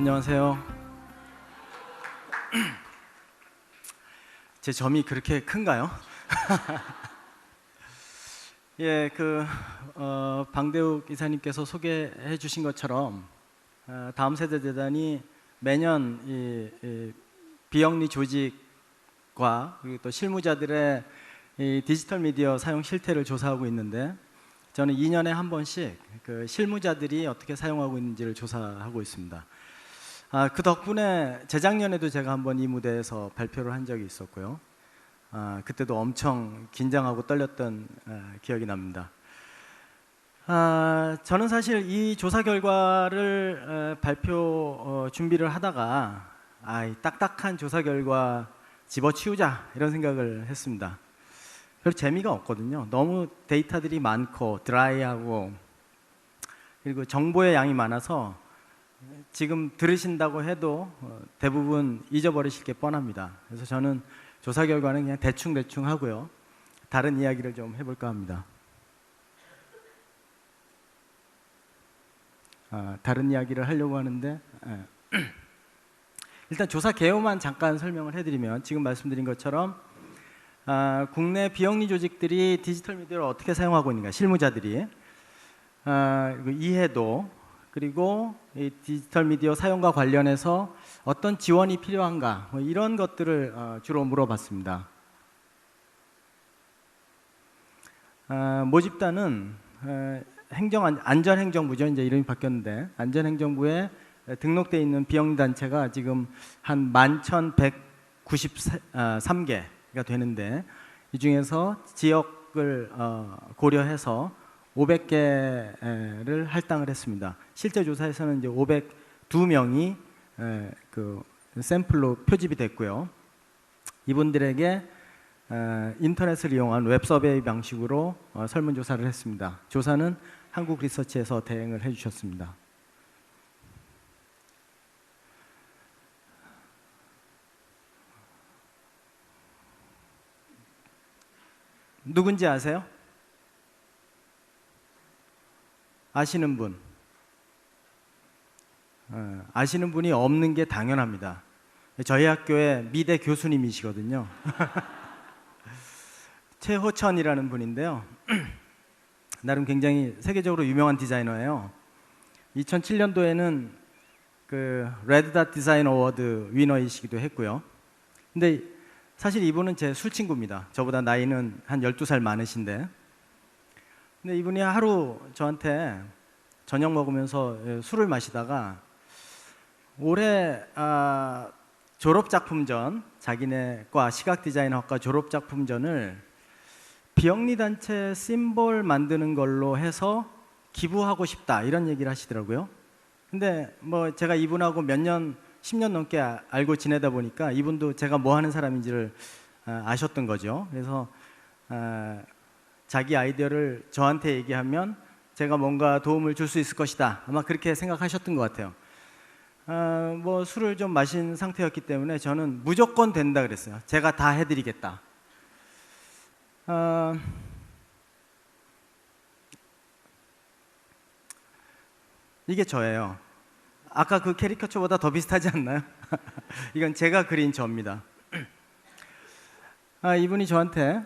안녕하세요. 제 점이 그렇게 큰가요? 예, 방대욱 이사님께서 소개해 주신 것처럼 다음 세대 재단이 매년 이 비영리 조직과 그리고 또 실무자들의 이 디지털 미디어 사용 실태를 조사하고 있는데, 저는 2년에 한 번씩 그 실무자들이 어떻게 사용하고 있는지를 조사하고 있습니다. 그 덕분에 재작년에도 제가 한번 이 무대에서 발표를 한 적이 있었고요. 그때도 엄청 긴장하고 떨렸던 기억이 납니다. 저는 사실 이 조사 결과를 발표 준비를 하다가 이 딱딱한 조사 결과 집어치우자 이런 생각을 했습니다. 별 재미가 없거든요. 너무 데이터들이 많고 드라이하고, 그리고 정보의 양이 많아서 지금 들으신다고 해도 대부분 잊어버리실 게 뻔합니다. 그래서 저는 조사 결과는 그냥 대충 하고요. 다른 이야기를 좀 해볼까 합니다. 다른 이야기를 하려고 하는데 일단 조사 개요만 잠깐 설명을 해드리면, 지금 말씀드린 것처럼 국내 비영리 조직들이 디지털 미디어를 어떻게 사용하고 있는가, 실무자들이 이해도, 그리고 이 디지털 미디어 사용과 관련해서 어떤 지원이 필요한가, 이런 것들을 주로 물어봤습니다. 모집단은 안전행정부죠. 이제 이름이 바뀌었는데, 안전행정부에 등록되어 있는 비영리 단체가 지금 한 11,193개가 되는데, 이 중에서 지역을 고려해서 500개를 할당을 했습니다. 실제 조사에서는 이제 502명이 그 샘플로 표집이 됐고요. 이분들에게 인터넷을 이용한 웹 서베이 방식으로 설문조사를 했습니다. 조사는 한국 리서치에서 대행을 해주셨습니다. 누군지 아세요? 아시는 분? 아시는 분이 없는 게 당연합니다. 저희 학교의 미대 교수님이시거든요. 최호천이라는 분인데요. 나름 굉장히 세계적으로 유명한 디자이너예요. 2007년도에는 그 레드닷 디자인 어워드 위너이시기도 했고요. 근데 사실 이분은 제 술친구입니다. 저보다 나이는 한 12살 많으신데, 근데 이분이 하루 저한테 저녁 먹으면서 술을 마시다가 올해 졸업작품전, 자기네 과 시각디자인학과 졸업작품전을 비영리 단체 심볼 만드는 걸로 해서 기부하고 싶다, 이런 얘기를 하시더라고요. 근데 뭐 제가 이분하고 몇 년, 10년 넘게 알고 지내다 보니까 이분도 제가 뭐 하는 사람인지를 아셨던 거죠. 그래서 자기 아이디어를 저한테 얘기하면 제가 뭔가 도움을 줄 수 있을 것이다, 아마 그렇게 생각하셨던 것 같아요. 뭐 술을 좀 마신 상태였기 때문에 저는 무조건 된다 그랬어요. 제가 다 해드리겠다. 이게 저예요. 아까 그 캐리커처보다 더 비슷하지 않나요? 이건 제가 그린 저입니다. 이분이 저한테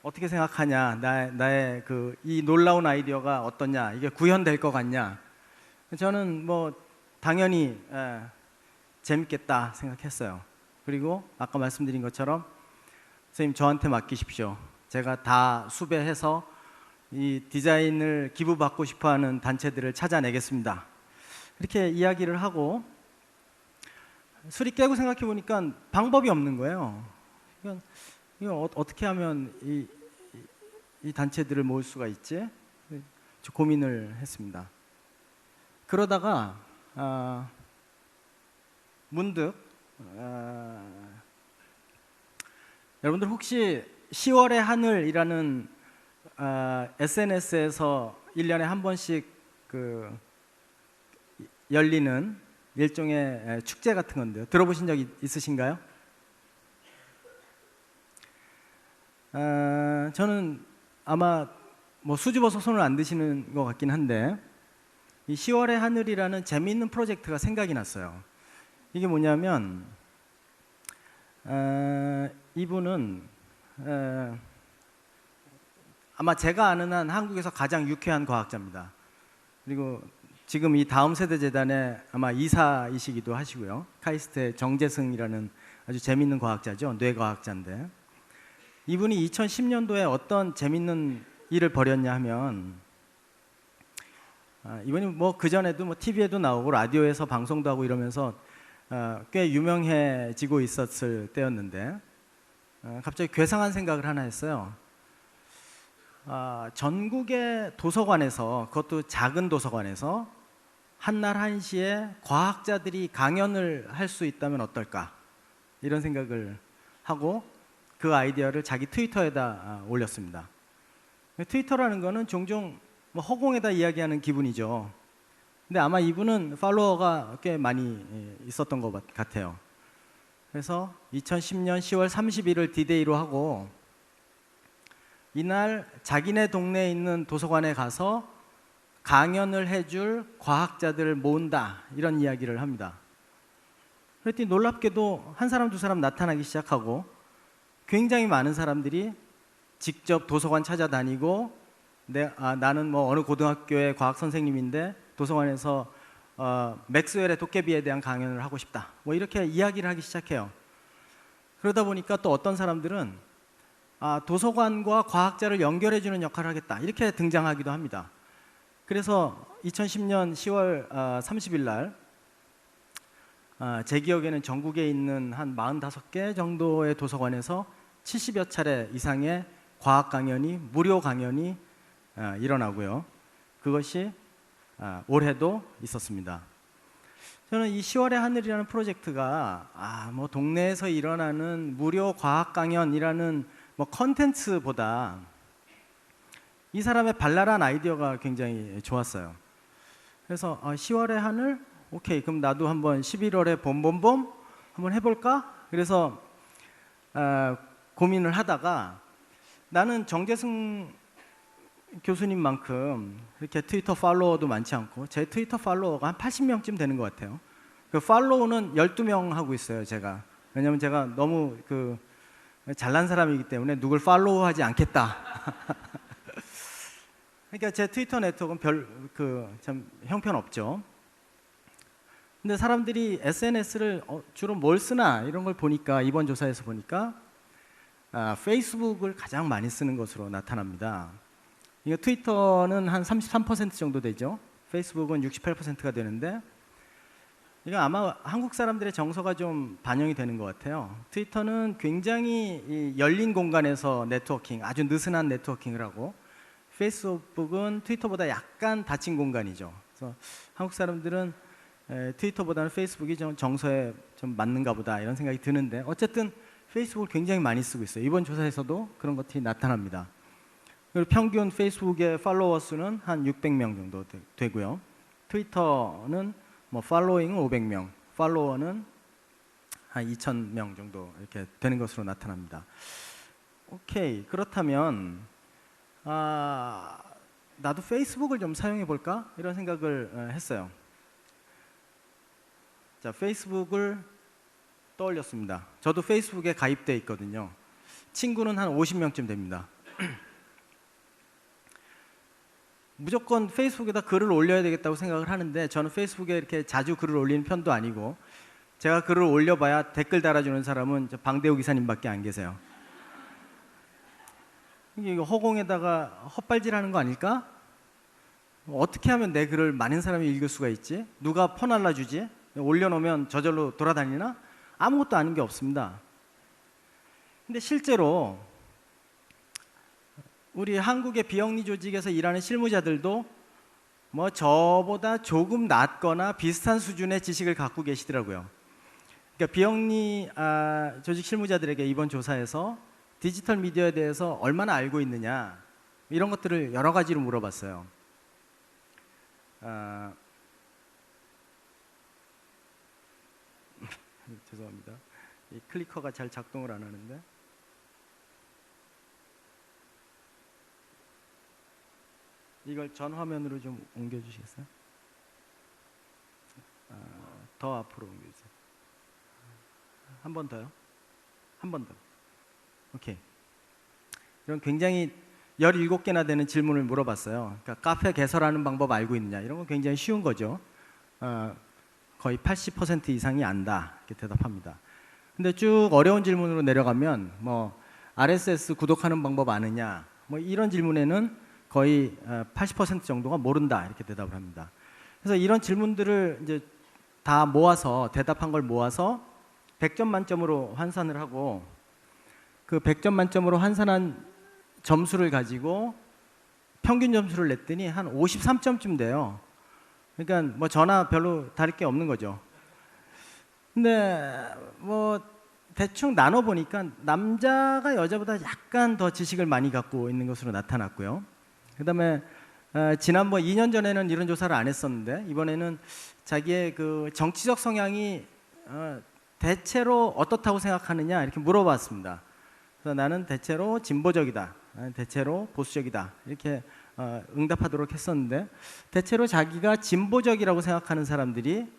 어떻게 생각하냐, 나의 이 놀라운 아이디어가 어떠냐, 이게 구현될 것 같냐. 저는 뭐 당연히 재밌겠다 생각했어요. 그리고 아까 말씀드린 것처럼, 선생님 저한테 맡기십시오. 제가 다 수배해서 이 디자인을 기부받고 싶어하는 단체들을 찾아내겠습니다. 이렇게 이야기를 하고, 술이 깨고 생각해 보니까 방법이 없는 거예요. 이거 어떻게 하면 이 단체들을 모을 수가 있지? 저 고민을 했습니다. 그러다가 문득 여러분들 혹시 10월의 하늘이라는 SNS에서 1년에 한 번씩 열리는 일종의 축제 같은 건데요, 들어보신 적 있으신가요? 저는 아마 뭐 수줍어서 손을 안 드시는 것 같긴 한데 이 10월의 하늘이라는 재미있는 프로젝트가 생각이 났어요. 이게 뭐냐면 이분은 아마 제가 아는 한 한국에서 가장 유쾌한 과학자입니다. 그리고 지금 이 다음 세대 재단의 아마 이사이시기도 하시고요. 카이스트의 정재승이라는 아주 재밌는 과학자죠. 뇌과학자인데 이분이 2010년도에 어떤 재밌는 일을 벌였냐 하면 이분이 뭐 그전에도 뭐 TV에도 나오고 라디오에서 방송도 하고 이러면서 꽤 유명해지고 있었을 때였는데 갑자기 괴상한 생각을 하나 했어요. 전국의 도서관에서, 그것도 작은 도서관에서 한날 한시에 과학자들이 강연을 할 수 있다면 어떨까, 이런 생각을 하고 그 아이디어를 자기 트위터에다 올렸습니다. 트위터라는 거는 종종 뭐 허공에다 이야기하는 기분이죠. 근데 아마 이분은 팔로워가 꽤 많이 있었던 것 같아요. 그래서 2010년 10월 31일 디데이로 하고 이날 자기네 동네에 있는 도서관에 가서 강연을 해줄 과학자들을 모은다, 이런 이야기를 합니다. 그랬더니 놀랍게도 한 사람 두 사람 나타나기 시작하고 굉장히 많은 사람들이 직접 도서관 찾아다니고 나는 뭐 어느 고등학교의 과학 선생님인데 도서관에서 맥스웰의 도깨비에 대한 강연을 하고 싶다, 뭐 이렇게 이야기를 하기 시작해요. 그러다 보니까 또 어떤 사람들은 도서관과 과학자를 연결해주는 역할을 하겠다, 이렇게 등장하기도 합니다. 그래서 2010년 10월 30일 날 제 기억에는 전국에 있는 한 45개 정도의 도서관에서 70여 차례 이상의 과학 강연이, 무료 강연이 일어나고요. 그것이 올해도 있었습니다. 저는 이 10월의 하늘이라는 프로젝트가 뭐 동네에서 일어나는 무료 과학 강연이라는 뭐 컨텐츠보다 이 사람의 발랄한 아이디어가 굉장히 좋았어요. 그래서 10월의 하늘, 오케이, 그럼 나도 한번 11월에 봄봄봄 한번 해볼까? 그래서 고민을 하다가 나는 정재승 교수님만큼 이렇게 트위터 팔로워도 많지 않고 제 트위터 팔로워가 한 80명쯤 되는 것 같아요. 그 팔로우는 12명 하고 있어요, 제가. 왜냐면 제가 너무 잘난 사람이기 때문에 누굴 팔로우하지 않겠다. 그러니까 제 트위터 네트워크는 참 형편없죠. 근데 사람들이 SNS를 주로 뭘 쓰나 이런 걸 보니까, 이번 조사에서 보니까 페이스북을 가장 많이 쓰는 것으로 나타납니다. 이거 트위터는 한 33% 정도 되죠. 페이스북은 68%가 되는데 이거 아마 한국 사람들의 정서가 좀 반영이 되는 것 같아요. 트위터는 굉장히 열린 공간에서 네트워킹, 아주 느슨한 네트워킹을 하고, 페이스북은 트위터보다 약간 닫힌 공간이죠. 그래서 한국 사람들은 트위터보다는 페이스북이 좀 정서에 좀 맞는가 보다, 이런 생각이 드는데 어쨌든 페이스북을 굉장히 많이 쓰고 있어요. 이번 조사에서도 그런 것들이 나타납니다. 그리고 평균 페이스북의 팔로워 수는 한 600명 정도 되고요. 트위터는 뭐 팔로잉은 500명, 팔로워는 한 2,000명 정도 이렇게 되는 것으로 나타납니다. 오케이, 그렇다면 나도 페이스북을 좀 사용해 볼까? 이런 생각을 했어요. 자, 페이스북을 떠올렸습니다. 저도 페이스북에 가입돼 있거든요. 친구는 한 50명쯤 됩니다. 무조건 페이스북에다 글을 올려야 되겠다고 생각을 하는데 저는 페이스북에 이렇게 자주 글을 올리는 편도 아니고, 제가 글을 올려봐야 댓글 달아주는 사람은 방대우 기사님밖에 안 계세요. 이거 허공에다가 헛발질하는 거 아닐까? 어떻게 하면 내 글을 많은 사람이 읽을 수가 있지? 누가 퍼날라주지? 올려놓으면 저절로 돌아다니나? 아무것도 아닌 게 없습니다. 근데 실제로 우리 한국의 비영리 조직에서 일하는 실무자들도 뭐 저보다 조금 낮거나 비슷한 수준의 지식을 갖고 계시더라고요. 그러니까 비영리 조직 실무자들에게 이번 조사에서 디지털 미디어에 대해서 얼마나 알고 있느냐, 이런 것들을 여러 가지로 물어봤어요. 죄송합니다. 이 클리커가 잘 작동을 안 하는데. 이걸 전 화면으로 좀 옮겨주시겠어요? 더 앞으로 옮겨주세요. 한 번 더요. 한 번 더. 오케이. 이런 굉장히 17개나 되는 질문을 물어봤어요. 그러니까 카페 개설하는 방법 알고 있느냐, 이런 건 굉장히 쉬운 거죠. 거의 80% 이상이 안다, 이렇게 대답합니다. 근데 쭉 어려운 질문으로 내려가면 뭐 RSS 구독하는 방법 아느냐, 뭐 이런 질문에는 거의 80% 정도가 모른다, 이렇게 대답을 합니다. 그래서 이런 질문들을 이제 다 모아서, 대답한 걸 모아서 100점 만점으로 환산을 하고, 그 100점 만점으로 환산한 점수를 가지고 평균 점수를 냈더니 한 53점쯤 돼요. 그러니까 뭐 저나 별로 다를 게 없는 거죠. 근데 뭐 대충 나눠보니까 남자가 여자보다 약간 더 지식을 많이 갖고 있는 것으로 나타났고요. 그 다음에 지난번 2년 전에는 이런 조사를 안 했었는데, 이번에는 자기의 그 정치적 성향이 대체로 어떻다고 생각하느냐, 이렇게 물어봤습니다. 그래서 나는 대체로 진보적이다, 나는 대체로 보수적이다, 이렇게 응답하도록 했었는데, 대체로 자기가 진보적이라고 생각하는 사람들이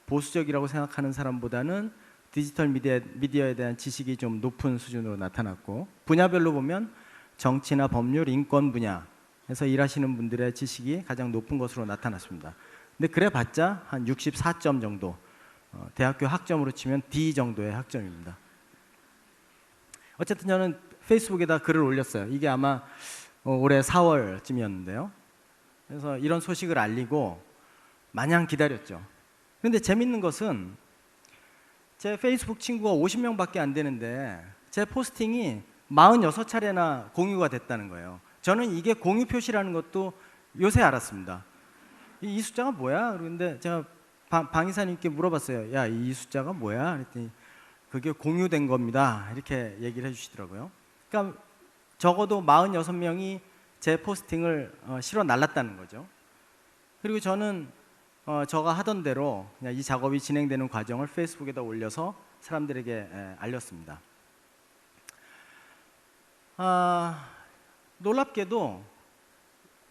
보수적이라고 생각하는 사람보다는 디지털 미디어에 대한 지식이 좀 높은 수준으로 나타났고, 분야별로 보면 정치나 법률, 인권 분야에서 일하시는 분들의 지식이 가장 높은 것으로 나타났습니다. 근데 그래봤자 한 64점 정도, 대학교 학점으로 치면 D 정도의 학점입니다. 어쨌든 저는 페이스북에다 글을 올렸어요. 이게 아마 올해 4월쯤이었는데요. 그래서 이런 소식을 알리고 마냥 기다렸죠. 그런데 재밌는 것은 제 페이스북 친구가 50명밖에 안 되는데 제 포스팅이 46차례나 공유가 됐다는 거예요. 저는 이게 공유 표시라는 것도 요새 알았습니다. 이 숫자가 뭐야? 그런데 제가 방 이사님께 물어봤어요. 야, 이 숫자가 뭐야? 그랬더니 그게 공유된 겁니다, 이렇게 얘기를 해주시더라고요. 그러니까 적어도 46명이 제 포스팅을 실어 날랐다는 거죠. 그리고 저는 제가 하던 대로 그냥 이 작업이 진행되는 과정을 페이스북에다 올려서 사람들에게 알렸습니다. 놀랍게도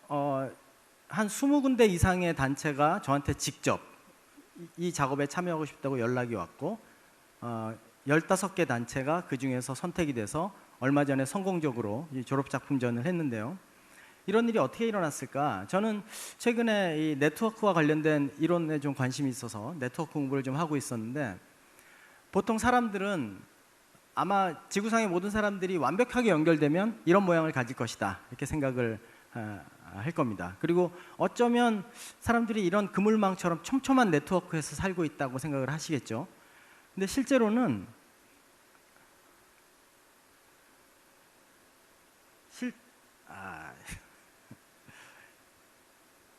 한 20군데 이상의 단체가 저한테 직접 이 작업에 참여하고 싶다고 연락이 왔고, 15개 단체가 그 중에서 선택이 돼서 얼마 전에 성공적으로 졸업작품전을 했는데요. 이런 일이 어떻게 일어났을까? 저는 최근에 이 네트워크와 관련된 이론에 좀 관심이 있어서 네트워크 공부를 좀 하고 있었는데, 보통 사람들은 아마 지구상의 모든 사람들이 완벽하게 연결되면 이런 모양을 가질 것이다, 이렇게 생각을 할 겁니다. 그리고 어쩌면 사람들이 이런 그물망처럼 촘촘한 네트워크에서 살고 있다고 생각을 하시겠죠. 근데 실제로는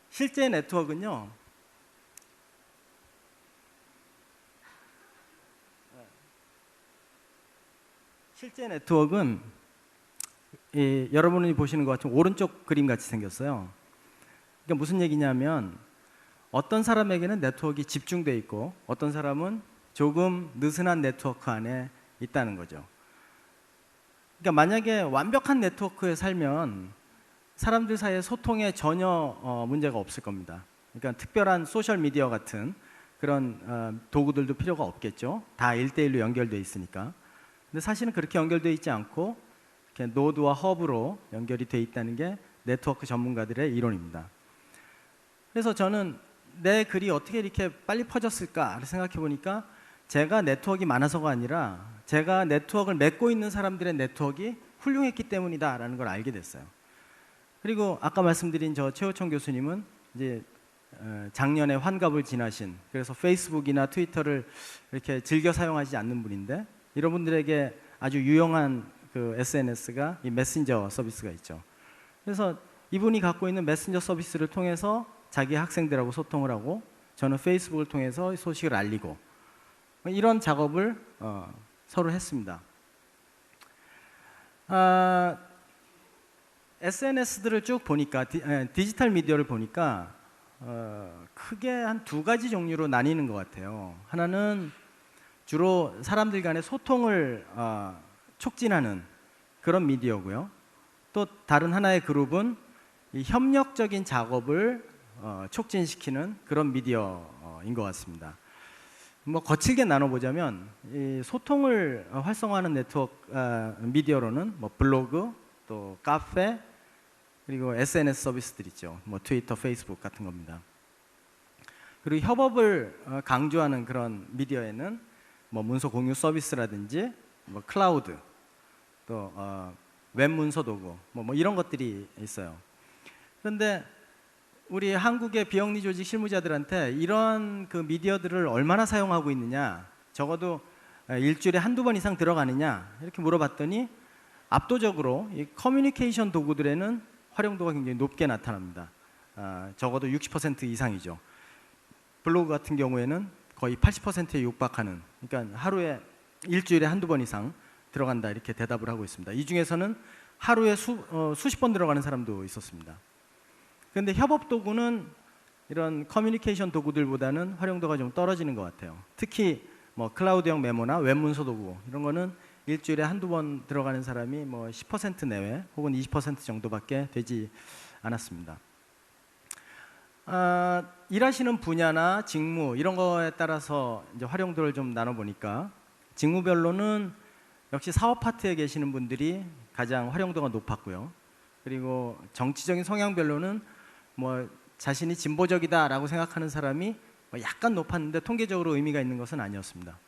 실제 네트워크는요, 실제 네트워크는 여러분이 보시는 것 같은 오른쪽 그림 같이 생겼어요. 그러니까 무슨 얘기냐면, 어떤 사람에게는 네트워크가 집중되어 있고 어떤 사람은 조금 느슨한 네트워크 안에 있다는 거죠. 그러니까 만약에 완벽한 네트워크에 살면 사람들 사이의 소통에 전혀 문제가 없을 겁니다. 그러니까 특별한 소셜 미디어 같은 그런 도구들도 필요가 없겠죠. 다 1대1로 연결되어 있으니까. 근데 사실은 그렇게 연결되어 있지 않고 이렇게 노드와 허브로 연결이 되어 있다는 게 네트워크 전문가들의 이론입니다. 그래서 저는 내 글이 어떻게 이렇게 빨리 퍼졌을까 생각해 보니까, 제가 네트워크가 많아서가 아니라 제가 네트워크를 맺고 있는 사람들의 네트워크가 훌륭했기 때문이다라는 걸 알게 됐어요. 그리고 아까 말씀드린 저 최호청 교수님은 이제 작년에 환갑을 지나신, 그래서 페이스북이나 트위터를 이렇게 즐겨 사용하지 않는 분인데, 이런 분들에게 아주 유용한 그 SNS가 이 메신저 서비스가 있죠. 그래서 이분이 갖고 있는 메신저 서비스를 통해서 자기 학생들하고 소통을 하고, 저는 페이스북을 통해서 소식을 알리고, 이런 작업을 서로 했습니다. SNS들을 쭉 보니까, 디지털 미디어를 보니까 크게 한 2가지 종류로 나뉘는 것 같아요. 하나는 주로 사람들 간의 소통을 촉진하는 그런 미디어고요. 또 다른 하나의 그룹은 이 협력적인 작업을 촉진시키는 그런 미디어인 것 같습니다. 뭐 거칠게 나눠보자면 이 소통을 활성화하는 네트워크 미디어로는 뭐 블로그, 또 카페, 그리고 SNS 서비스들 있죠. 뭐 트위터, 페이스북 같은 겁니다. 그리고 협업을 강조하는 그런 미디어에는 뭐 문서 공유 서비스라든지 뭐 클라우드, 또 웹 문서 도구 뭐 이런 것들이 있어요. 그런데 우리 한국의 비영리 조직 실무자들한테 이런 그 미디어들을 얼마나 사용하고 있느냐, 적어도 일주일에 한두 번 이상 들어가느냐 이렇게 물어봤더니 압도적으로 이 커뮤니케이션 도구들에는 활용도가 굉장히 높게 나타납니다. 적어도 60% 이상이죠. 블로그 같은 경우에는 거의 80%에 육박하는, 그러니까 하루에 일주일에 한두 번 이상 들어간다 이렇게 대답을 하고 있습니다. 이 중에서는 하루에 수십 번 들어가는 사람도 있었습니다. 그런데 협업 도구는 이런 커뮤니케이션 도구들보다는 활용도가 좀 떨어지는 것 같아요. 특히 뭐 클라우드형 메모나 웹 문서 도구 이런 거는 일주일에 한두 번 들어가는 사람이 뭐 10% 내외 혹은 20% 정도밖에 되지 않았습니다. 일하시는 분야나 직무 이런 거에 따라서 이제 활용도를 좀 나눠보니까 직무별로는 역시 사업 파트에 계시는 분들이 가장 활용도가 높았고요. 그리고 정치적인 성향별로는 뭐 자신이 진보적이다라고 생각하는 사람이 약간 높았는데 통계적으로 의미가 있는 것은 아니었습니다.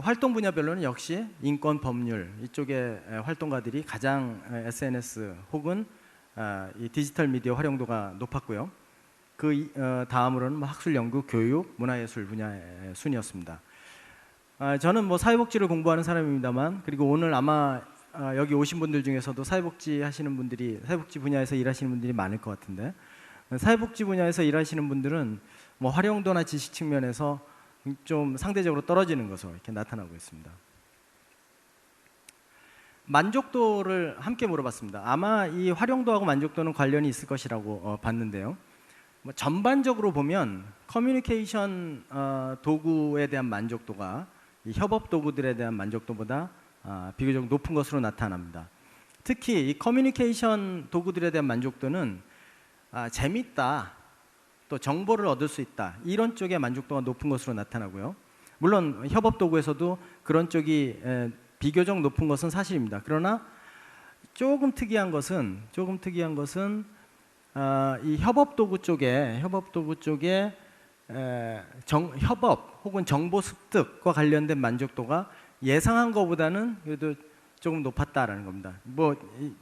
활동 분야별로는 역시 인권, 법률 이쪽의 활동가들이 가장 SNS 혹은 이 디지털 미디어 활용도가 높았고요. 그 다음으로는 학술, 연구, 교육, 문화예술 분야의 순이었습니다. 저는 뭐 사회복지를 공부하는 사람입니다만, 그리고 오늘 아마 여기 오신 분들 중에서도 사회복지 하시는 분들이, 사회복지 분야에서 일하시는 분들이 많을 것 같은데, 사회복지 분야에서 일하시는 분들은 뭐 활용도나 지식 측면에서 좀 상대적으로 떨어지는 것으로 이렇게 나타나고 있습니다. 만족도를 함께 물어봤습니다. 아마 이 활용도하고 만족도는 관련이 있을 것이라고 봤는데요. 뭐 전반적으로 보면 커뮤니케이션 도구에 대한 만족도가 이 협업 도구들에 대한 만족도보다 비교적 높은 것으로 나타납니다. 특히 이 커뮤니케이션 도구들에 대한 만족도는 재밌다, 또 정보를 얻을 수 있다 이런 쪽의 만족도가 높은 것으로 나타나고요. 물론 협업 도구에서도 그런 쪽이 비교적 높은 것은 사실입니다. 그러나 조금 특이한 것은 이 협업 도구 쪽에 협업 혹은 정보 습득과 관련된 만족도가 예상한 것보다는 그래도 조금 높았다라는 겁니다. 뭐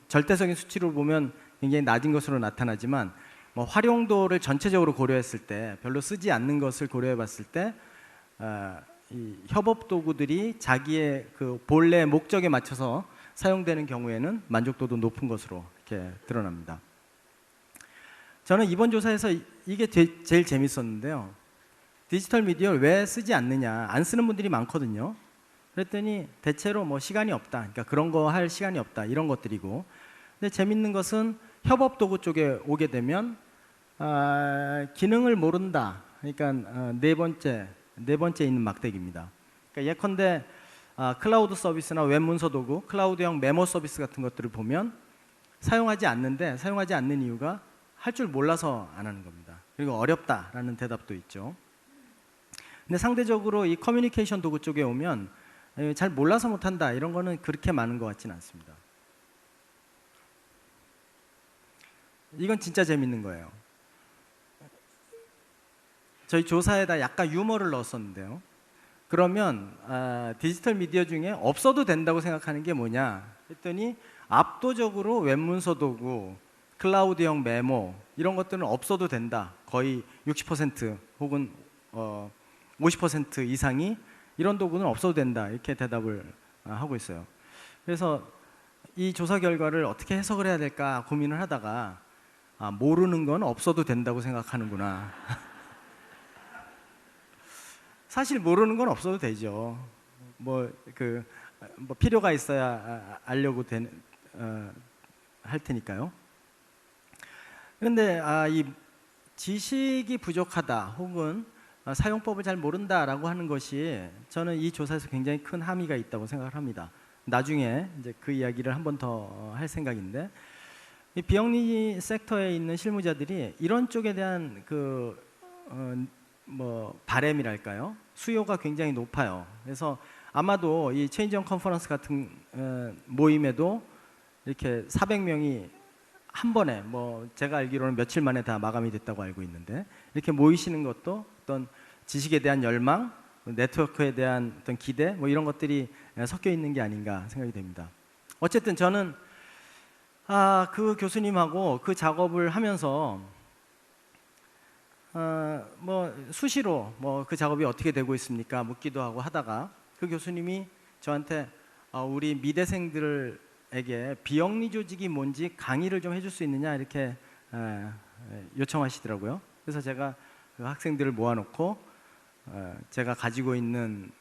절대적인 수치로 보면 굉장히 낮은 것으로 나타나지만 뭐 활용도를 전체적으로 고려했을 때, 별로 쓰지 않는 것을 고려해봤을 때 이 협업 도구들이 자기의 그 본래 목적에 맞춰서 사용되는 경우에는 만족도도 높은 것으로 이렇게 드러납니다. 저는 이번 조사에서 이게 제일 재밌었는데요. 디지털 미디어를 왜 쓰지 않느냐, 안 쓰는 분들이 많거든요. 그랬더니 대체로 뭐 시간이 없다, 그러니까 그런 거 할 시간이 없다 이런 것들이고, 근데 재밌는 것은 협업 도구 쪽에 오게 되면 기능을 모른다, 그러니까 네 번째 있는 막대기입니다. 그러니까 예컨대 클라우드 서비스나 웹 문서 도구, 클라우드형 메모 서비스 같은 것들을 보면 사용하지 않는 이유가 할 줄 몰라서 안 하는 겁니다. 그리고 어렵다라는 대답도 있죠. 근데 상대적으로 이 커뮤니케이션 도구 쪽에 오면 잘 몰라서 못한다 이런 거는 그렇게 많은 것 같지는 않습니다. 이건 진짜 재밌는 거예요. 저희 조사에다 약간 유머를 넣었었는데요. 그러면 디지털 미디어 중에 없어도 된다고 생각하는 게 뭐냐 했더니 압도적으로 웹문서 도구, 클라우드형 메모 이런 것들은 없어도 된다. 거의 60% 혹은 50% 이상이 이런 도구는 없어도 된다 이렇게 대답을 하고 있어요. 그래서 이 조사 결과를 어떻게 해석을 해야 될까 고민을 하다가 모르는 건 없어도 된다고 생각하는구나. 사실 모르는 건 없어도 되죠. 뭐 필요가 있어야 알려고 할 테니까요. 그런데 이 지식이 부족하다 혹은 사용법을 잘 모른다라고 하는 것이 저는 이 조사에서 굉장히 큰 함의가 있다고 생각을 합니다. 나중에 이제 그 이야기를 한 번 더 할 생각인데, 이 비영리 섹터에 있는 실무자들이 이런 쪽에 대한 뭐 바램이랄까요? 수요가 굉장히 높아요. 그래서 아마도 이 체인지온 컨퍼런스 같은 모임에도 이렇게 400명이 한 번에, 뭐 제가 알기로는 며칠 만에 다 마감이 됐다고 알고 있는데, 이렇게 모이시는 것도 어떤 지식에 대한 열망, 네트워크에 대한 어떤 기대, 뭐 이런 것들이 섞여 있는 게 아닌가 생각이 됩니다. 어쨌든 저는 그 교수님하고 그 작업을 하면서 뭐 수시로 뭐 그 작업이 어떻게 되고 있습니까 묻기도 하고 하다가, 그 교수님이 저한테 우리 미대생들에게 비영리 조직이 뭔지 강의를 좀 해줄 수 있느냐 이렇게 요청하시더라고요. 그래서 제가 그 학생들을 모아놓고 제가 가지고 있는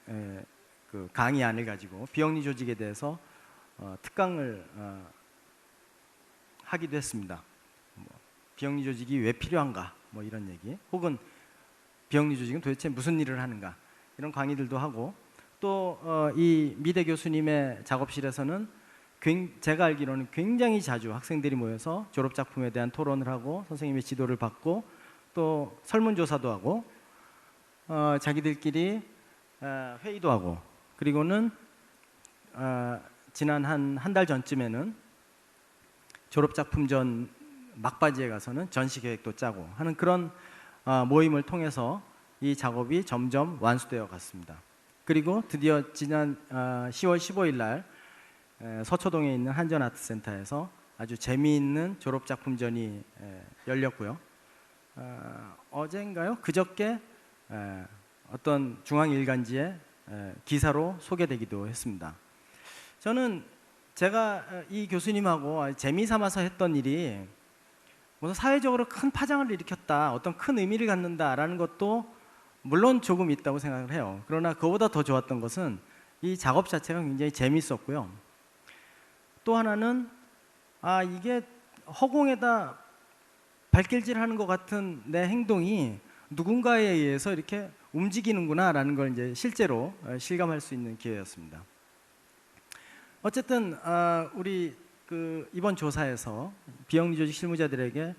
그 강의안을 가지고 비영리 조직에 대해서 특강을 하기도 했습니다. 뭐 비영리 조직이 왜 필요한가, 뭐 이런 얘기, 혹은 비영리 조직은 도대체 무슨 일을 하는가, 이런 강의들도 하고, 또 이 미대 교수님의 작업실에서는 제가 알기로는 굉장히 자주 학생들이 모여서 졸업 작품에 대한 토론을 하고 선생님의 지도를 받고 또 설문조사도 하고 자기들끼리 회의도 하고, 그리고는 지난 한 달 전쯤에는 졸업 작품 전 막바지에 가서는 전시 계획도 짜고 하는 그런 모임을 통해서 이 작업이 점점 완수되어 갔습니다. 그리고 드디어 지난 10월 15일 날 서초동에 있는 한전아트센터에서 아주 재미있는 졸업 작품전이 열렸고요. 어젠가요? 그저께 어떤 중앙일간지에 기사로 소개되기도 했습니다. 저는 제가 이 교수님하고 재미삼아서 했던 일이 무슨 사회적으로 큰 파장을 일으켰다, 어떤 큰 의미를 갖는다라는 것도 물론 조금 있다고 생각을 해요. 그러나 그보다 더 좋았던 것은 이 작업 자체가 굉장히 재밌었고요. 또 하나는 이게 허공에다 발길질하는 것 같은 내 행동이 누군가에 의해서 이렇게 움직이는구나 라는 걸 이제 실제로 실감할 수 있는 기회였습니다. 어쨌든 우리 이번 조사에서 비영리 조직 실무자들에게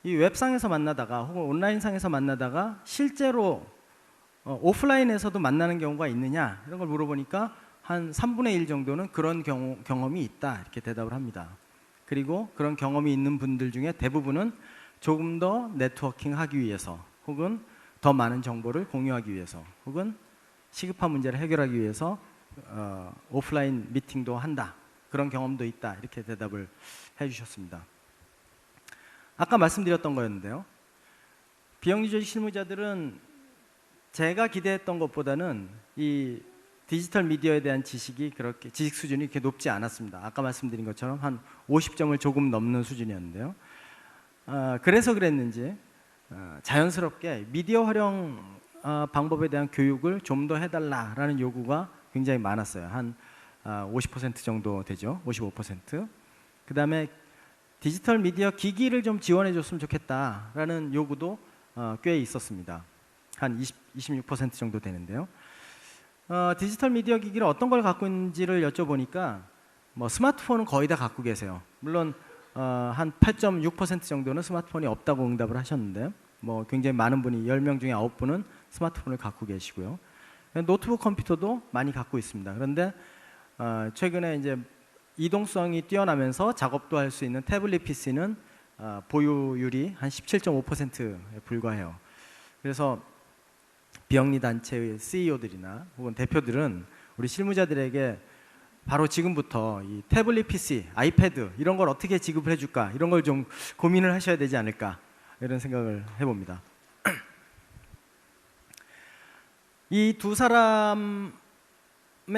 이 웹상에서 만나다가 혹은 온라인상에서 만나다가 실제로 오프라인에서도 만나는 경우가 있느냐 이런 걸 물어보니까 한 3분의 1 정도는 그런 경험이 있다 이렇게 대답을 합니다. 그리고 그런 경험이 있는 분들 중에 대부분은 조금 더 네트워킹하기 위해서, 혹은 더 많은 정보를 공유하기 위해서, 혹은 시급한 문제를 해결하기 위해서 오프라인 미팅도 한다, 그런 경험도 있다 이렇게 대답을 해주셨습니다. 아까 말씀드렸던 거였는데요, 비영리 조직 실무자들은 제가 기대했던 것보다는 이 디지털 미디어에 대한 지식이 그렇게, 지식 수준이 이렇게 높지 않았습니다. 아까 말씀드린 것처럼 한 50점을 조금 넘는 수준이었는데요. 그래서 그랬는지 자연스럽게 미디어 활용 방법에 대한 교육을 좀 더 해달라라는 요구가 굉장히 많았어요. 한 50% 정도 되죠. 55%. 그 다음에 디지털 미디어 기기를 좀 지원해 줬으면 좋겠다라는 요구도 꽤 있었습니다. 한 26% 정도 되는데요. 디지털 미디어 기기를 어떤 걸 갖고 있는지를 여쭤보니까 뭐 스마트폰은 거의 다 갖고 계세요. 물론 한 8.6% 정도는 스마트폰이 없다고 응답을 하셨는데, 뭐 굉장히 많은 분이 10명 중에 9분은 스마트폰을 갖고 계시고요. 노트북 컴퓨터도 많이 갖고 있습니다. 그런데 최근에 이제 이동성이 뛰어나면서 작업도 할 수 있는 태블릿 PC는 보유율이 한 17.5%에 불과해요. 그래서 비영리 단체의 CEO들이나 혹은 대표들은 우리 실무자들에게 바로 지금부터 이 태블릿 PC, 아이패드 이런 걸 어떻게 지급을 해줄까, 이런 걸 좀 고민을 하셔야 되지 않을까, 이런 생각을 해봅니다. 이 두 사람의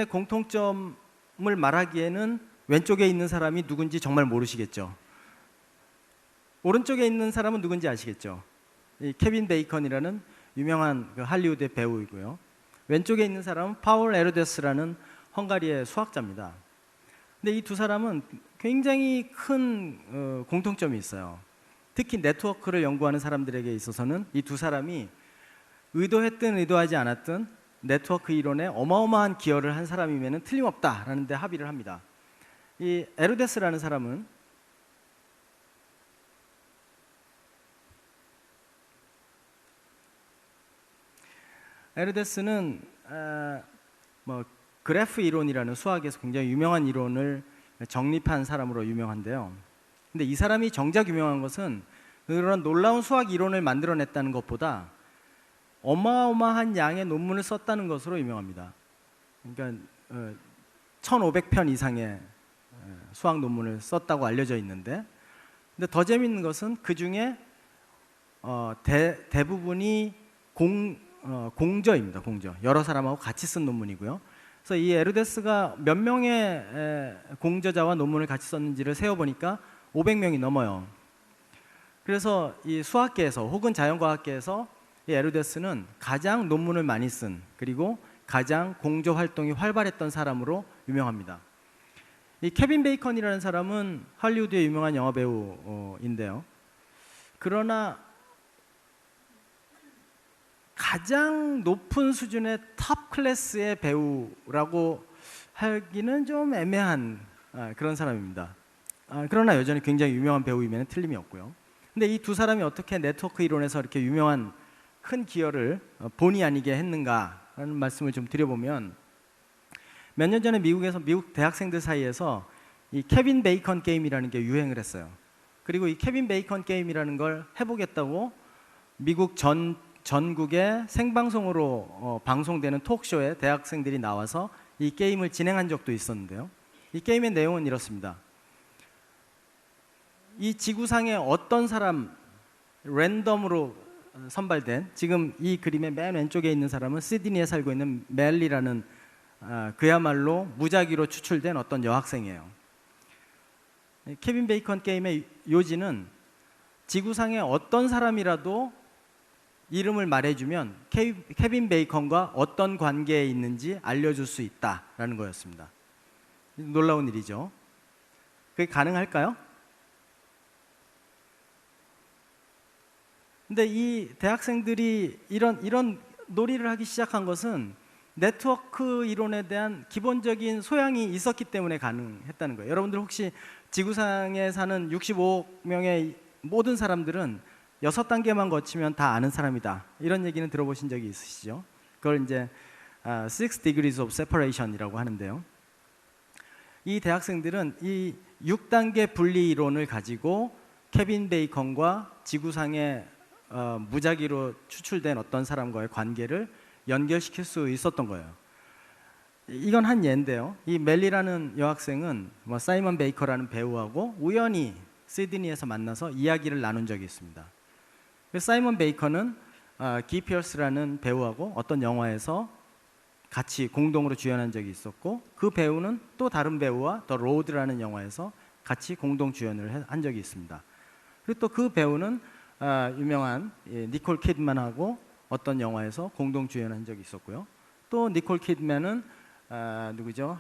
공통점을 말하기에는 왼쪽에 있는 사람이 누군지 정말 모르시겠죠. 오른쪽에 있는 사람은 누군지 아시겠죠. 이 케빈 베이컨이라는 유명한 할리우드의 배우이고요. 왼쪽에 있는 사람은 파울 에르데스라는 헝가리의 수학자입니다. 근데 이 두 사람은 굉장히 큰 공통점이 있어요. 특히 네트워크를 연구하는 사람들에게 있어서는 이 두 사람이 의도했든 의도하지 않았든 네트워크 이론에 어마어마한 기여를 한 사람이면 틀림없다라는 데 합의를 합니다. 이 에르데스라는 사람은 에르데스는 뭐 그래프 이론이라는 수학에서 굉장히 유명한 이론을 정립한 사람으로 유명한데요. 근데 이 사람이 정작 유명한 것은 그런 놀라운 수학 이론을 만들어냈다는 것보다 어마어마한 양의 논문을 썼다는 것으로 유명합니다. 그러니까 1500편 이상의 수학 논문을 썼다고 알려져 있는데, 근데 더 재밌는 것은 그 중에 대부분이 공저입니다. 공저. 여러 사람하고 같이 쓴 논문이고요. 그래서 이 에르데스가 몇 명의 공저자와 논문을 같이 썼는지를 세어보니까 500명이 넘어요. 그래서 이 수학계에서 혹은 자연과학계에서 이 에르데스는 가장 논문을 많이 쓴, 그리고 가장 공저 활동이 활발했던 사람으로 유명합니다. 이 케빈 베이컨이라는 사람은 할리우드의 유명한 영화 배우인데요. 그러나 가장 높은 수준의 탑 클래스의 배우라고 하기는 좀 애매한 그런 사람입니다. 그러나 여전히 굉장히 유명한 배우이면 틀림이 없고요. 근데 이 두 사람이 어떻게 네트워크 이론에서 이렇게 유명한 큰 기여를 본의 아니게 했는가라는 말씀을 좀 드려보면, 몇 년 전에 미국 대학생들 사이에서 이 케빈 베이컨 게임이라는 게 유행을 했어요. 그리고 이 케빈 베이컨 게임이라는 걸 해보겠다고 미국 전국의 생방송으로 방송되는 톡쇼에 대학생들이 나와서 이 게임을 진행한 적도 있었는데요. 이 게임의 내용은 이렇습니다. 이 지구상의 어떤 사람, 랜덤으로 선발된, 지금 이 그림의 맨 왼쪽에 있는 사람은 시드니에 살고 있는 멜리라는 그야말로 무작위로 추출된 어떤 여학생이에요. 케빈 베이컨 게임의 요지는 지구상의 어떤 사람이라도 이름을 말해주면 케빈 베이컨과 어떤 관계에 있는지 알려줄 수 있다라는 거였습니다. 놀라운 일이죠. 그게 가능할까요? 근데 이 대학생들이 이런 놀이를 하기 시작한 것은 네트워크 이론에 대한 기본적인 소양이 있었기 때문에 가능했다는 거예요. 여러분들 혹시 지구상에 사는 65억 명의 모든 사람들은 6단계만 거치면 다 아는 사람이다, 이런 얘기는 들어보신 적이 있으시죠? 그걸 이제 6 degrees of separation이라고 하는데요. 이 대학생들은 이 6단계 분리 이론을 가지고 케빈 베이컨과 지구상의 무작위로 추출된 어떤 사람과의 관계를 연결시킬 수 있었던 거예요. 이건 한 예인데요. 이 멜리라는 여학생은 사이먼 베이커라는 배우하고 우연히 시드니에서 만나서 이야기를 나눈 적이 있습니다. 사이먼 베이커는 기 피어스라는 배우하고 어떤 영화에서 같이 공동으로 주연한 적이 있었고, 그 배우는 또 다른 배우와 더 로드라는 영화에서 같이 공동 주연을 한 적이 있습니다. 그리고 또 그 배우는 유명한 니콜 키드만하고 어떤 영화에서 공동 주연한 적이 있었고요. 또 니콜 키드만은 누구죠?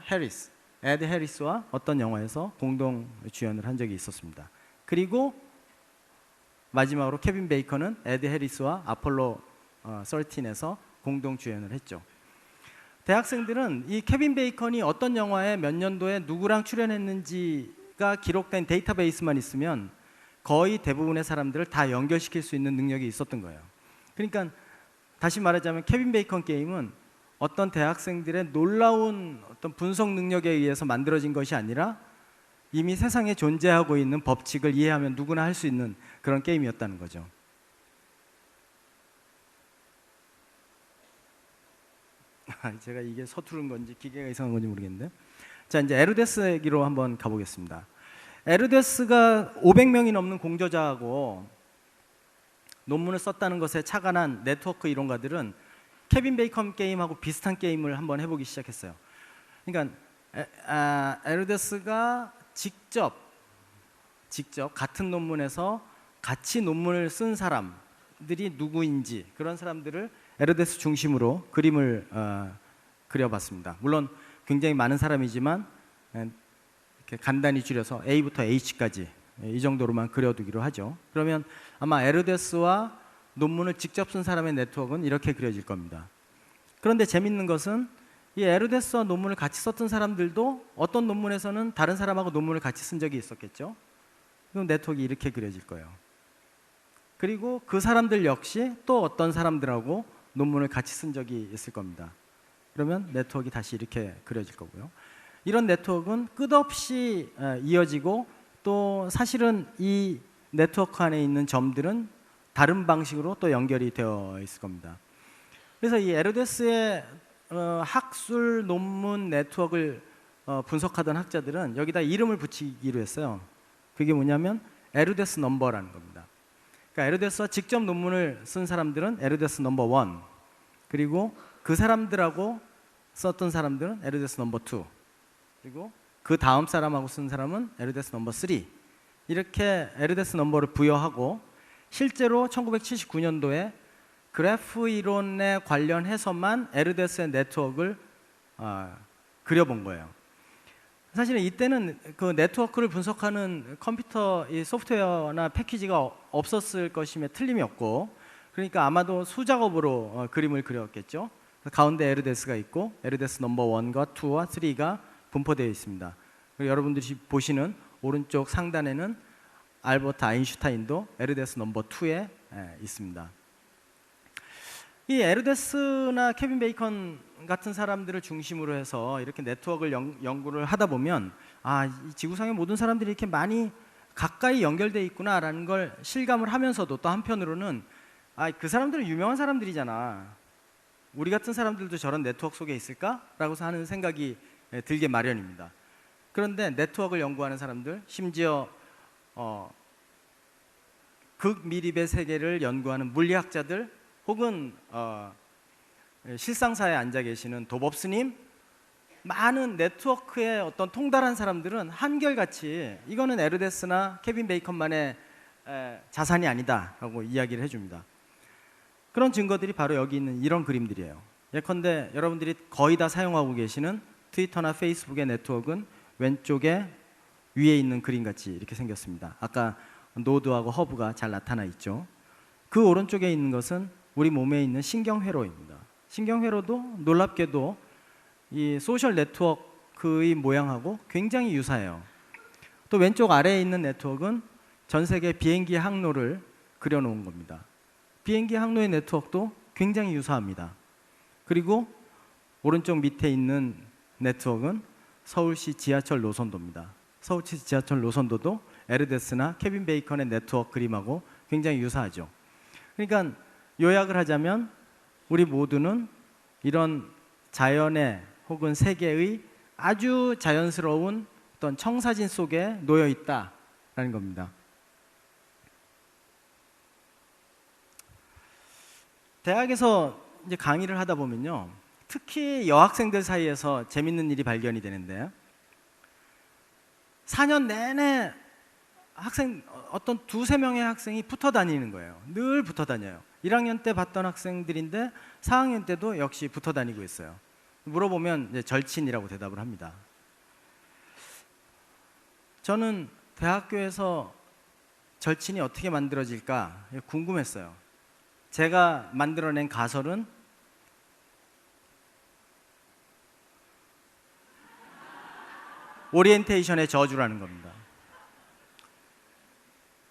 에드 해리스와 어떤 영화에서 공동 주연을 한 적이 있었습니다. 그리고 마지막으로 케빈 베이컨은 에드 해리스와 아폴로 13에서 공동 주연을 했죠. 대학생들은 이 케빈 베이컨이 어떤 영화에 몇 년도에 누구랑 출연했는지가 기록된 데이터베이스만 있으면 거의 대부분의 사람들을 다 연결시킬 수 있는 능력이 있었던 거예요. 그러니까 다시 말하자면 케빈 베이컨 게임은 어떤 대학생들의 놀라운 어떤 분석 능력에 의해서 만들어진 것이 아니라 이미 세상에 존재하고 있는 법칙을 이해하면 누구나 할 수 있는 그런 게임이었다는 거죠. 제가 이게 서투른 건지 기계가 이상한 건지 모르겠는데, 자, 이제 에르데스 얘기로 한번 가보겠습니다. 에르데스가 500명이 넘는 공저자하고 논문을 썼다는 것에 착안한 네트워크 이론가들은 케빈 베이컨 게임하고 비슷한 게임을 한번 해보기 시작했어요. 그러니까 에르데스가 직접 같은 논문에서 같이 논문을 쓴 사람들이 누구인지, 그런 사람들을 에르데스 중심으로 그림을 그려봤습니다. 물론 굉장히 많은 사람이지만 이렇게 간단히 줄여서 A부터 H까지 이 정도로만 그려두기로 하죠. 그러면 아마 에르데스와 논문을 직접 쓴 사람의 네트워크는 이렇게 그려질 겁니다. 그런데 재밌는 것은 이 에르데스와 논문을 같이 썼던 사람들도 어떤 논문에서는 다른 사람하고 논문을 같이 쓴 적이 있었겠죠. 그럼 네트워크가 이렇게 그려질 거예요. 그리고 그 사람들 역시 또 어떤 사람들하고 논문을 같이 쓴 적이 있을 겁니다. 그러면 네트워크가 다시 이렇게 그려질 거고요. 이런 네트워크는 끝없이 이어지고 또 사실은 이 네트워크 안에 있는 점들은 다른 방식으로 또 연결이 되어 있을 겁니다. 그래서 이 에르데스의 학술 논문 네트워크를 분석하던 학자들은 여기다 이름을 붙이기로 했어요. 그게 뭐냐면 에르데스 넘버라는 겁니다. 그러니까 에르데스와 직접 논문을 쓴 사람들은 에르데스 넘버 1, 그리고 그 사람들하고 썼던 사람들은 에르데스 넘버 2, 그리고 그 다음 사람하고 쓴 사람은 에르데스 넘버 3, 이렇게 에르데스 넘버를 부여하고 실제로 1979년도에 그래프 이론에 관련해서만 에르데스의 네트워크를 그려본 거예요. 사실은 이때는 그 네트워크를 분석하는 컴퓨터 이 소프트웨어나 패키지가 없었을 것임에 틀림이 없고, 그러니까 아마도 수작업으로 그림을 그렸겠죠. 가운데 에르데스가 있고 에르데스 넘버 1과 2와 3가 분포되어 있습니다. 그리고 여러분들이 보시는 오른쪽 상단에는 알버트 아인슈타인도 에르데스 넘버 2에 있습니다. 이 에르데스나 케빈 베이컨 같은 사람들을 중심으로 해서 이렇게 네트워크를 연구를 하다 보면 이 지구상의 모든 사람들이 이렇게 많이 가까이 연결되어 있구나라는 걸 실감을 하면서도 또 한편으로는 그 사람들은 유명한 사람들이잖아, 우리 같은 사람들도 저런 네트워크 속에 있을까라고 하는 생각이 들게 마련입니다. 그런데 네트워크를 연구하는 사람들, 심지어 극미립의 세계를 연구하는 물리학자들, 혹은 실상사에 앉아 계시는 도법스님, 많은 네트워크의 어떤 통달한 사람들은 한결같이 이거는 에르데스나 케빈 베이컨만의 자산이 아니다라고 이야기를 해줍니다. 그런 증거들이 바로 여기 있는 이런 그림들이에요. 예컨대 여러분들이 거의 다 사용하고 계시는 트위터나 페이스북의 네트워크는 왼쪽에 위에 있는 그림같이 이렇게 생겼습니다. 아까 노드하고 허브가 잘 나타나 있죠. 그 오른쪽에 있는 것은 우리 몸에 있는 신경회로입니다. 신경회로도 놀랍게도 이 소셜 네트워크의 모양하고 굉장히 유사해요. 또 왼쪽 아래에 있는 네트워크는 전 세계 비행기 항로를 그려놓은 겁니다. 비행기 항로의 네트워크도 굉장히 유사합니다. 그리고 오른쪽 밑에 있는 네트워크는 서울시 지하철 노선도입니다. 서울시 지하철 노선도도 에르데스나 케빈 베이컨의 네트워크 그림하고 굉장히 유사하죠. 그러니까 요약을 하자면 우리 모두는 이런 자연의 혹은 세계의 아주 자연스러운 어떤 청사진 속에 놓여 있다라는 겁니다. 대학에서 이제 강의를 하다 보면요, 특히 여학생들 사이에서 재밌는 일이 발견이 되는데요, 4년 내내 어떤 두세 명의 학생이 붙어 다니는 거예요. 늘 붙어 다녀요. 1학년 때 봤던 학생들인데 4학년 때도 역시 붙어 다니고 있어요. 물어보면 이제 절친이라고 대답을 합니다. 저는 대학교에서 절친이 어떻게 만들어질까 궁금했어요. 제가 만들어낸 가설은 오리엔테이션의 저주라는 겁니다.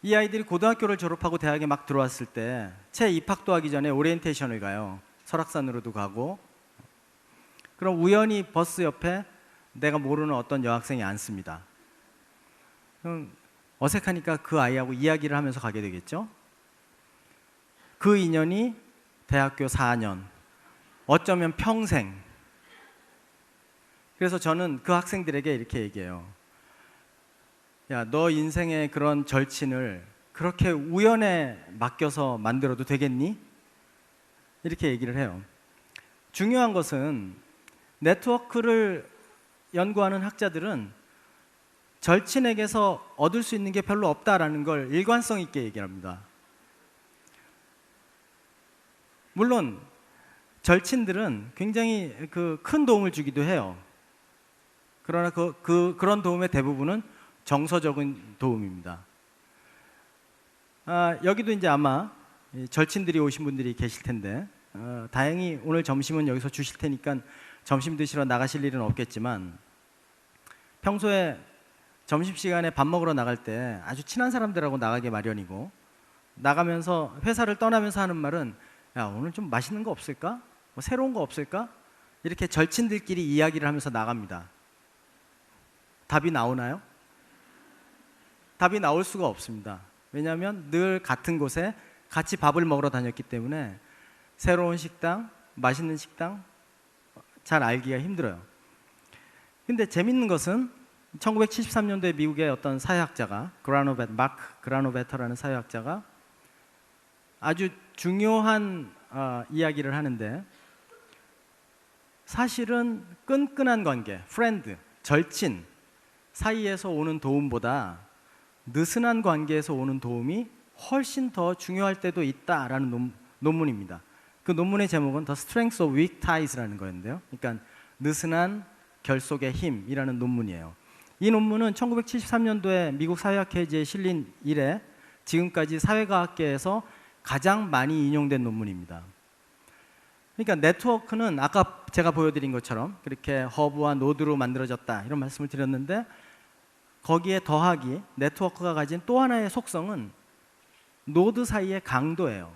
이 아이들이 고등학교를 졸업하고 대학에 막 들어왔을 때 채 입학도 하기 전에 오리엔테이션을 가요. 설악산으로도 가고. 그럼 우연히 버스 옆에 내가 모르는 어떤 여학생이 앉습니다. 그럼 어색하니까 그 아이하고 이야기를 하면서 가게 되겠죠. 그 인연이 대학교 4년, 어쩌면 평생. 그래서 저는 그 학생들에게 이렇게 얘기해요. 야, 너 인생의 그런 절친을 그렇게 우연에 맡겨서 만들어도 되겠니? 이렇게 얘기를 해요. 중요한 것은 네트워크를 연구하는 학자들은 절친에게서 얻을 수 있는 게 별로 없다라는 걸 일관성 있게 얘기합니다. 물론 절친들은 굉장히 큰 도움을 주기도 해요. 그러나 그런 도움의 대부분은 정서적인 도움입니다. 여기도 이제 아마 절친들이 오신 분들이 계실 텐데 다행히 오늘 점심은 여기서 주실 테니까 점심 드시러 나가실 일은 없겠지만, 평소에 점심시간에 밥 먹으러 나갈 때 아주 친한 사람들하고 나가기 마련이고, 나가면서 회사를 떠나면서 하는 말은 야, 오늘 좀 맛있는 거 없을까? 뭐 새로운 거 없을까? 이렇게 절친들끼리 이야기를 하면서 나갑니다. 답이 나오나요? 답이 나올 수가 없습니다. 왜냐하면 늘 같은 곳에 같이 밥을 먹으러 다녔기 때문에 새로운 식당, 맛있는 식당 잘 알기가 힘들어요. 근데 재밌는 것은 1973년도에 미국의 어떤 사회학자가 마크 그라노베터라는 사회학자가 아주 중요한 이야기를 하는데, 사실은 끈끈한 관계, 프렌드, 절친 사이에서 오는 도움보다 느슨한 관계에서 오는 도움이 훨씬 더 중요할 때도 있다라는 논문입니다. 그 논문의 제목은 The Strength of Weak Ties라는 거였는데요. 그러니까 느슨한 결속의 힘이라는 논문이에요. 이 논문은 1973년도에 미국 사회학회지에 실린 이래 지금까지 사회과학계에서 가장 많이 인용된 논문입니다. 그러니까 네트워크는 아까 제가 보여드린 것처럼 그렇게 허브와 노드로 만들어졌다 이런 말씀을 드렸는데, 거기에 더하기 네트워크가 가진 또 하나의 속성은 노드 사이의 강도예요.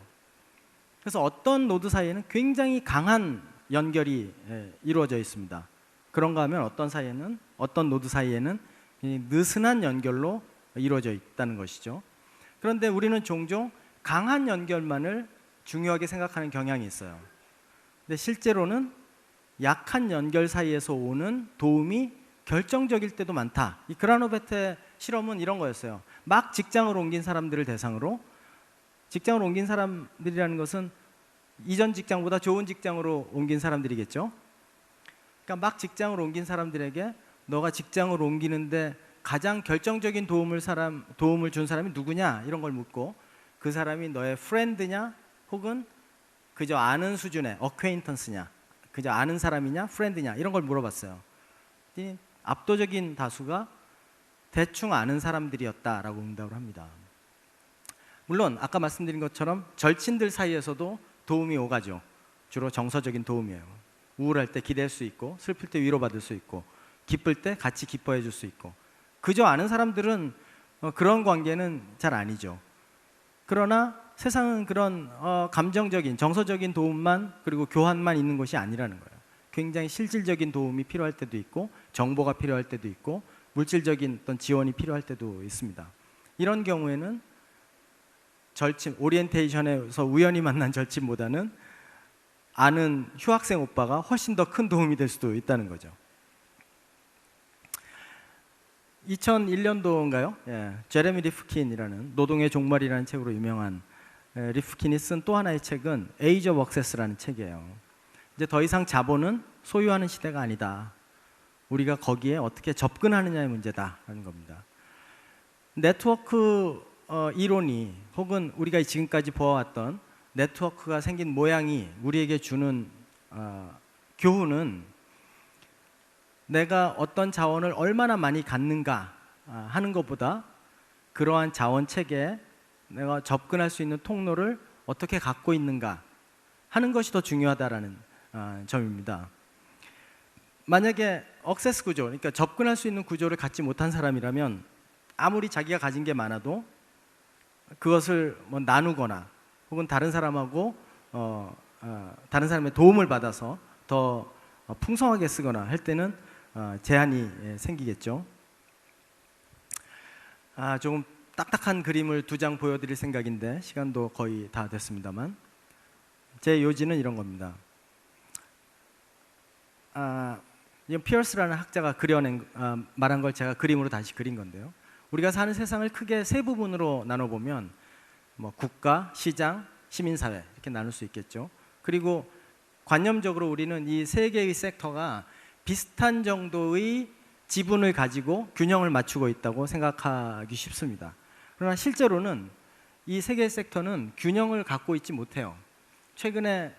그래서 어떤 노드 사이에는 굉장히 강한 연결이 이루어져 있습니다. 그런가 하면 어떤 노드 사이에는 느슨한 연결로 이루어져 있다는 것이죠. 그런데 우리는 종종 강한 연결만을 중요하게 생각하는 경향이 있어요. 근데 실제로는 약한 연결 사이에서 오는 도움이 결정적일 때도 많다. 이 그라노베트의 실험은 이런 거였어요. 막 직장을 옮긴 사람들을 대상으로, 직장을 옮긴 사람들이라는 것은 이전 직장보다 좋은 직장으로 옮긴 사람들이겠죠. 그러니까 막 직장을 옮긴 사람들에게 너가 직장을 옮기는데 가장 결정적인 도움을 준 사람이 누구냐 이런 걸 묻고, 그 사람이 너의 프렌드냐 혹은 그저 아는 수준의 어퀘인턴스냐, 그저 아는 사람이냐 프렌드냐 이런 걸 물어봤어요. 압도적인 다수가 대충 아는 사람들이었다라고 응답을 합니다. 물론 아까 말씀드린 것처럼 절친들 사이에서도 도움이 오가죠. 주로 정서적인 도움이에요. 우울할 때 기댈 수 있고, 슬플 때 위로받을 수 있고, 기쁠 때 같이 기뻐해 줄 수 있고. 그저 아는 사람들은 그런 관계는 잘 아니죠. 그러나 세상은 그런 감정적인, 정서적인 도움만 그리고 교환만 있는 것이 아니라는 거예요. 굉장히 실질적인 도움이 필요할 때도 있고, 정보가 필요할 때도 있고, 물질적인 어떤 지원이 필요할 때도 있습니다. 이런 경우에는 절친, 오리엔테이션에서 우연히 만난 절친보다는 아는 휴학생 오빠가 훨씬 더 큰 도움이 될 수도 있다는 거죠. 2001년도인가요? 제레미 리프킨이라는 노동의 종말이라는 책으로 유명한 리프킨이 쓴 또 하나의 책은 에이지 오브 억세스라는 책이에요. 이제 더 이상 자본은 소유하는 시대가 아니다. 우리가 거기에 어떻게 접근하느냐의 문제다라는 겁니다. 네트워크 이론이, 혹은 우리가 지금까지 보아왔던 네트워크가 생긴 모양이 우리에게 주는 교훈은, 내가 어떤 자원을 얼마나 많이 갖는가 하는 것보다 그러한 자원 체계에 내가 접근할 수 있는 통로를 어떻게 갖고 있는가 하는 것이 더 중요하다라는 점입니다. 만약에 억세스 구조, 그러니까 접근할 수 있는 구조를 갖지 못한 사람이라면 아무리 자기가 가진 게 많아도 그것을 뭐 나누거나 혹은 다른 사람하고 다른 사람의 도움을 받아서 더 풍성하게 쓰거나 할 때는 제한이 생기겠죠. 조금 딱딱한 그림을 2장 보여드릴 생각인데 시간도 거의 다 됐습니다만, 제 요지는 이런 겁니다. 피어스라는 학자가 말한 걸 제가 그림으로 다시 그린 건데요. 우리가 사는 세상을 크게 세 부분으로 나눠보면 뭐 국가, 시장, 시민사회 이렇게 나눌 수 있겠죠. 그리고 관념적으로 우리는 이 세 개의 섹터가 비슷한 정도의 지분을 가지고 균형을 맞추고 있다고 생각하기 쉽습니다. 그러나 실제로는 이 세 개의 섹터는 균형을 갖고 있지 못해요. 최근에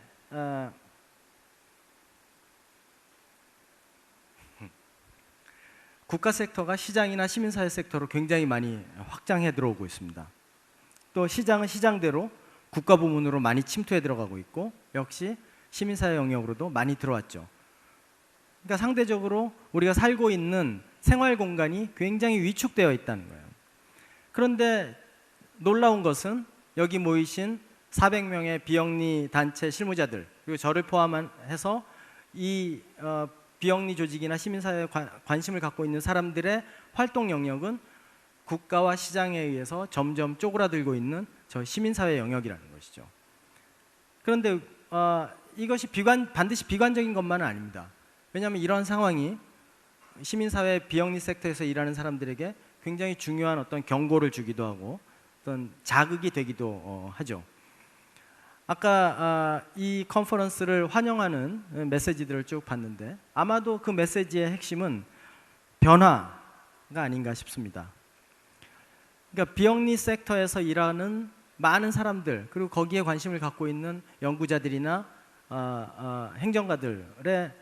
국가 섹터가 시장이나 시민사회 섹터로 굉장히 많이 확장해 들어오고 있습니다. 또 시장은 시장대로 국가 부문으로 많이 침투해 들어가고 있고, 역시 시민사회 영역으로도 많이 들어왔죠. 그러니까 상대적으로 우리가 살고 있는 생활 공간이 굉장히 위축되어 있다는 거예요. 그런데 놀라운 것은 여기 모이신 400명의 비영리 단체 실무자들 그리고 저를 포함해서 이 비영리 조직이나 시민사회에 관심을 갖고 있는 사람들의 활동 영역은 국가와 시장에 의해서 점점 쪼그라들고 있는 저 시민사회 영역이라는 것이죠. 그런데 이것이 반드시 비관적인 것만은 아닙니다. 왜냐하면 이런 상황이 시민사회 비영리 섹터에서 일하는 사람들에게 굉장히 중요한 어떤 경고를 주기도 하고 어떤 자극이 되기도 하죠. 아까 이 컨퍼런스를 환영하는 메시지들을 쭉 봤는데 아마도 그 메시지의 핵심은 변화가 아닌가 싶습니다. 그러니까 비영리 섹터에서 일하는 많은 사람들 그리고 거기에 관심을 갖고 있는 연구자들이나 행정가들의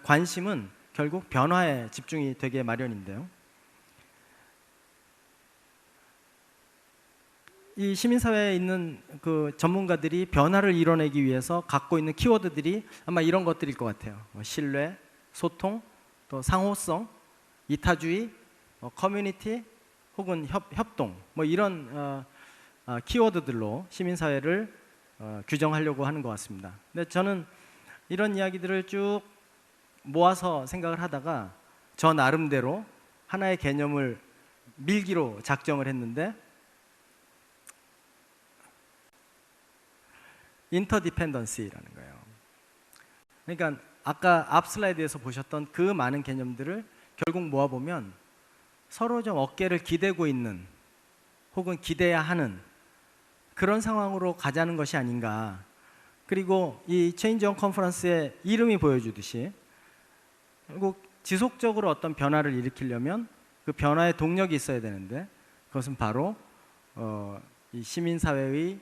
관심은 결국 변화에 집중이 되게 마련인데요. 이 시민사회에 있는 그 전문가들이 변화를 이뤄내기 위해서 갖고 있는 키워드들이 아마 이런 것들일 것 같아요. 신뢰, 소통, 또 상호성, 이타주의, 커뮤니티 혹은 협동 뭐 이런 키워드들로 시민사회를 규정하려고 하는 것 같습니다. 근데 저는 이런 이야기들을 쭉 모아서 생각을 하다가 저 나름대로 하나의 개념을 밀기로 작정을 했는데 인터디펜던시라는 거예요. 그러니까 아까 앞 슬라이드에서 보셨던 그 많은 개념들을 결국 모아보면 서로 좀 어깨를 기대고 있는 혹은 기대야 하는 그런 상황으로 가자는 것이 아닌가. 그리고 이 체인지 온 컨퍼런스의 이름이 보여주듯이 결국 지속적으로 어떤 변화를 일으키려면 그 변화의 동력이 있어야 되는데 그것은 바로 이 시민사회의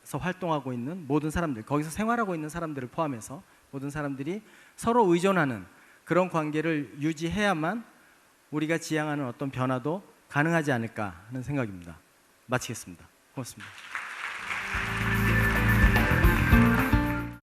서 활동하고 있는 모든 사람들, 거기서 생활하고 있는 사람들을 포함해서 모든 사람들이 서로 의존하는 그런 관계를 유지해야만 우리가 지향하는 어떤 변화도 가능하지 않을까 하는 생각입니다. 마치겠습니다. 고맙습니다.